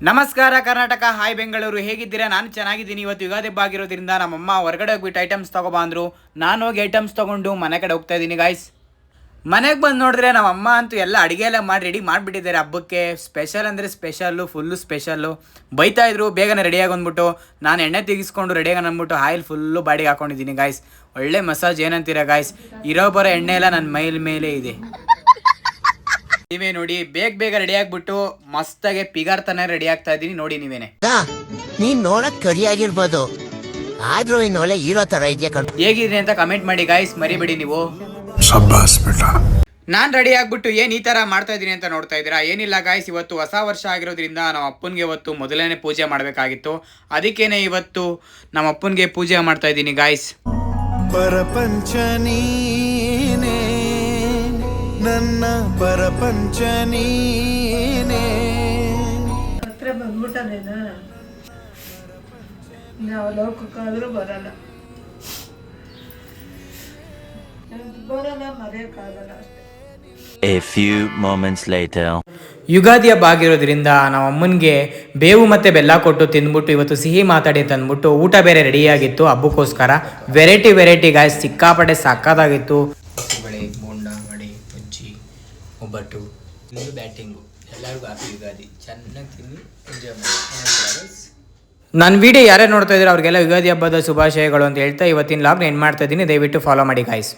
ನಮಸ್ಕಾರ ಕರ್ನಾಟಕ, ಹಾಯ್ ಬೆಂಗಳೂರು, ಹೇಗಿದ್ದೀರಾ? ನಾನು ಚೆನ್ನಾಗಿದ್ದೀನಿ. ಇವತ್ತು ಯುಗಾದಿ ಹಬ್ಬ ಆಗಿರೋದ್ರಿಂದ ನಮ್ಮಮ್ಮ ಹೊರಗಡೆ ಹೋಗ್ಬಿಟ್ಟು ಐಟಮ್ಸ್ ತೊಗೊಬಂದ್ರು. ನಾನು ಹೋಗಿ ಐಟಮ್ಸ್ ತೊಗೊಂಡು ಮನೆ ಕಡೆ ಹೋಗ್ತಾ ಇದ್ದೀನಿ ಗಾಯ್ಸ್. ಮನೆಗೆ ಬಂದು ನೋಡಿದ್ರೆ ನಮ್ಮಮ್ಮ ಅಂತೂ ಎಲ್ಲ ಅಡುಗೆ ಎಲ್ಲ ಮಾಡಿ ರೆಡಿ ಮಾಡಿಬಿಟ್ಟಿದ್ದಾರೆ ಹಬ್ಬಕ್ಕೆ. ಸ್ಪೆಷಲ್ ಅಂದರೆ ಸ್ಪೆಷಲ್ಲು, ಫುಲ್ಲು ಸ್ಪೆಷಲ್ಲು. ಬೈತಾ ಇದ್ರು ಬೇಗನೆ ರೆಡಿಯಾಗಿ ಅಂದ್ಬಿಟ್ಟು. ನಾನು ಎಣ್ಣೆ ತೆಗಿಸ್ಕೊಂಡು ರೆಡಿಯಾಗಿ ಅಂದ್ಬಿಟ್ಟು ಆಯಿಲ್ ಫುಲ್ಲು ಬಾಡಿಗೆ ಹಾಕೊಂಡಿದ್ದೀನಿ ಗಾಯ್ಸ್. ಒಳ್ಳೆ ಮಸಾಜ್ ಏನಂತೀರಾ ಗಾಯ್ಸ್? ಇರೋ ಬರೋ ಎಣ್ಣೆ ಎಲ್ಲ ನನ್ನ ಮೈಲ್ ಮೇಲೆ ಇದೆ. ನೀವೇ ನೋಡಿ, ಬೇಗ ರೆಡಿ ಆಗ್ಬಿಟ್ಟು ಮಸ್ತಾಗೆ ಪಿಗಾರ್ ತಾನೆ ರೆಡಿ ಆಗ್ತಾ ಇದೀನಿ. ನೋಡಿ ನೀವೇನೆ. ನೀನ್ ನೋಡಕ್ ಕಡಿಯಾಗಿರ್ಬೋದು, ಆದ್ರೂ ಇನ್ನೊಳ್ಳೆ ಹೀರೋ ತರ ಇದೆಯಾ. ಹೇಗಿದೆ ಅಂತ ಕಮೆಂಟ್ ಮಾಡಿ ಗಾಯ್ಸ್, ಮರಿಬೇಡಿ ನೀವು. ನಾನ್ ರೆಡಿ ಆಗ್ಬಿಟ್ಟು ಏನ್ ಈ ತರ ಮಾಡ್ತಾ ಇದೀನಿ ಅಂತ ನೋಡ್ತಾ ಇದ್ದೀರಾ. ಏನಿಲ್ಲ ಗಾಯ್ಸ್, ಇವತ್ತು ಹೊಸ ವರ್ಷ ಆಗಿರೋದ್ರಿಂದ ನಮ್ಮ ಅಪ್ಪನ್ಗೆ ಇವತ್ತು ಮೊದಲನೇ ಪೂಜೆ ಮಾಡಬೇಕಾಗಿತ್ತು. ಅದಕ್ಕೇನೆ ಇವತ್ತು ನಮ್ಮ ಅಪ್ಪನ್ಗೆ ಪೂಜೆ ಮಾಡ್ತಾ ಇದ್ದೀನಿ ಗಾಯ್ಸ್. ಪರಪಂಚ ನೀನೇ ನನ್ನ ಪರಪಂಚ ನೀನೇ. ಹತ್ರ ಬಂದ್ಬಿಟ್ಟನೇನ, ನಾವು ಲೋಕಕ್ಕಾದ್ರೂ ಬರಲ್ಲ ಮರೆಯಕ್ಕಾಗಲ್ಲ ಅಷ್ಟೇ. A few moments later. Ugadi ಹಬ್ಬ ಆಗಿರೋದ್ರಿಂದ ನಮ್ಮ ಅಮ್ಮನಿಗೆ ಬೇವು ಮತ್ತು ಬೆಲ್ಲ ಕೊಟ್ಟು ತಿಂದ್ಬಿಟ್ಟು ಇವತ್ತು ಸಿಹಿ ಮಾತಾಡಿ ತಂದ್ಬಿಟ್ಟು ಊಟ ಬೇರೆ ರೆಡಿಯಾಗಿತ್ತು ಹಬ್ಬಕ್ಕೋಸ್ಕರ. ವೆರೈಟಿ ಗಾಯ್ಸ್, ಸಿಕ್ಕಾಪಟ್ಟೆ ಸಕ್ಕತ್ತಾಗಿತ್ತು. ಬಳೆ, ಬೋಂಡ, ವಡೆ, ಬಜ್ಜಿ, ಒಬ್ಬಟ್ಟು, ಇನ್ನು ಬ್ಯಾಟಿಂಗು. ಎಲ್ಲರಿಗೂ ಹ್ಯಾಪಿ ಯುಗಾದಿ. ಚೆನ್ನಾಗಿ ತಿನ್ನಿ, ಎಂಜಾಯ್ ಮಾಡಿ. ನನ್ನ ವಿಡಿಯೋ ಯಾರ್ಯಾರು ನೋಡ್ತಾ ಇದ್ದಾರೆ ಅವ್ರಿಗೆಲ್ಲ ಯುಗಾದಿ ಹಬ್ಬದ ಶುಭಾಶಯಗಳು ಅಂತ ಹೇಳ್ತಾ ಇವತ್ತಿನ ಲಾಗ್ನ ಎಂಡ್ ಮಾಡ್ತಾ ಇದ್ದೀನಿ. ದಯವಿಟ್ಟು ಫಾಲೋ ಮಾಡಿ ಗಾಯ್ಸ್.